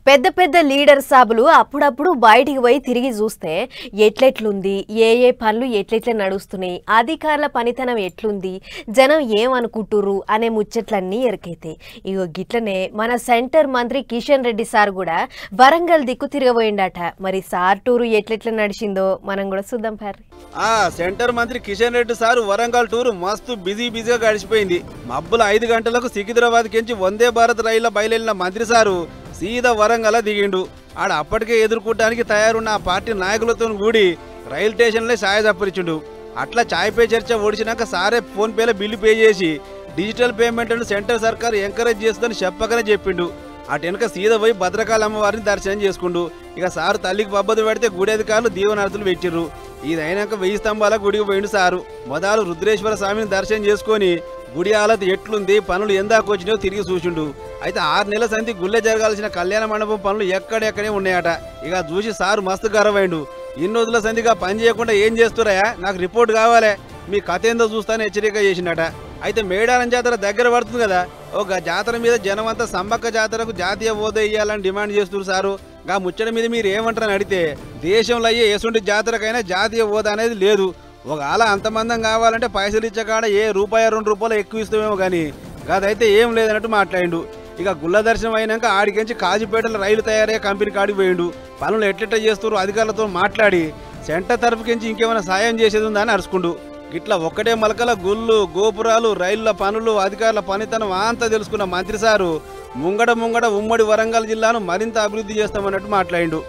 పెద్ద పెద్ద లీడర్ సాబులు అప్పుడప్పుడు బయటికి పోయి తిరిగి చూస్తే ఎట్లెట్లుంది, ఏ ఏ పనులు ఎట్లెట్లా నడుస్తున్నాయి, అధికారుల పనితనం ఎట్లుంది, జనం ఏమనుకుంటుర్రు అనే ముచ్చట్లన్నీ ఎరకైతాయి. ఇగో గిట్లనే మన సెంటర్ మంత్రి కిషన్ రెడ్డి సార్ కూడా వరంగల్ దిక్కు తిరగబోయిండట. మరి సార్ టూరు ఎట్లెట్లా నడిచిందో మనం కూడా చూద్దాం పారి. సెంటర్ మంత్రి కిషన్ రెడ్డి సార్ వరంగల్ టూరు మస్తు బిజీగా గడిచిపోయింది. మబ్బుల 5 గంటలకు సికింద్రాబాద్ కెంచి వందే భారత్ రైళ్ల బయలుదేరిన మంత్రి సారు సీదా వరంగల్ దిగిండు. ఆడ అప్పటికే ఎదుర్కోవడానికి తయారున్న ఆ పార్టీ నాయకులతో కూడి రైలు స్టేషన్లో ఛాయ్ చప్పరిచిండు. అట్లా ఛాయ్ పే చర్చ ఓడిచినాక సారే ఫోన్ పేలో బిల్లు పే చేసి డిజిటల్ పేమెంట్ను సెంటర్ సర్కార్ ఎంకరేజ్ చేస్తుందని చెప్పకనే చెప్పిండు. అటు వెనక సీదా పోయి భద్రకాళి అమ్మవారిని దర్శనం చేసుకుండు. ఇక సారు తల్లికి పబ్బది పెడితే గుడి అధికారులు దీవనార్థులు పెట్టిర్రు. ఇది అయినాక 1000 స్తంభాల గుడికి పోయిండు సారు. మొదలు రుద్రేశ్వర స్వామిని దర్శనం చేసుకొని గుడి ఆలత ఎట్లుంది, పనులు ఎందాకొచ్చినాయో తిరిగి చూసిండు. అయితే 6 నెలల సంధి గుళ్ళే జరగాల్సిన కళ్యాణ మండపం పనులు ఎక్కడెక్కడే ఉన్నాయట. ఇక చూసి సారు మస్తు గర్వమైండు. ఇన్ని రోజుల సంధిగా పని చేయకుండా ఏం చేస్తురాయా, నాకు రిపోర్ట్ కావాలే, మీ కథ ఏందో చూస్తానని హెచ్చరిక చేసిండట. అయితే మేడారం జాతర దగ్గర పడుతుంది కదా, ఒక జాతర మీద జనం అంతా సంబక్క జాతరకు జాతీయ హోదా ఇవ్వాలని డిమాండ్ చేస్తున్నారు సారు. గా ముచ్చట మీద మీరు ఏమంటారని అడిగితే దేశంలో అయ్యే ఎసుంటి జాతరకైనా జాతీయ హోదా అనేది లేదు. ఒకవేళ అంతమందం కావాలంటే పైసలు ఇచ్చకాడ ఏ ₹1-2 ఎక్కువ ఇస్తామేమో కానీ అదైతే ఏం లేదన్నట్టు మాట్లాడిండు. ఇక గుళ్ళ దర్శనం అయినాక ఆడికించి కాజీపేటలో రైలు తయారయ్యే కంపెనీ కాడికి పోయిండు. పనులు ఎట్లెట్లా చేస్తున్నారు అధికారులతో మాట్లాడి సెంటర్ తరఫుకించి ఇంకేమైనా సాయం చేసేది ఉందా అని అరుచుకుండు. ఇట్లా ఒక్కటే మలకల గుళ్ళు, గోపురాలు, రైళ్ల పనులు, అధికారుల పనితనం అంతా తెలుసుకున్న మంత్రి సారు ముంగడ ఉమ్మడి వరంగల్ జిల్లాను మరింత అభివృద్ధి చేస్తామన్నట్టు మాట్లాడిండు.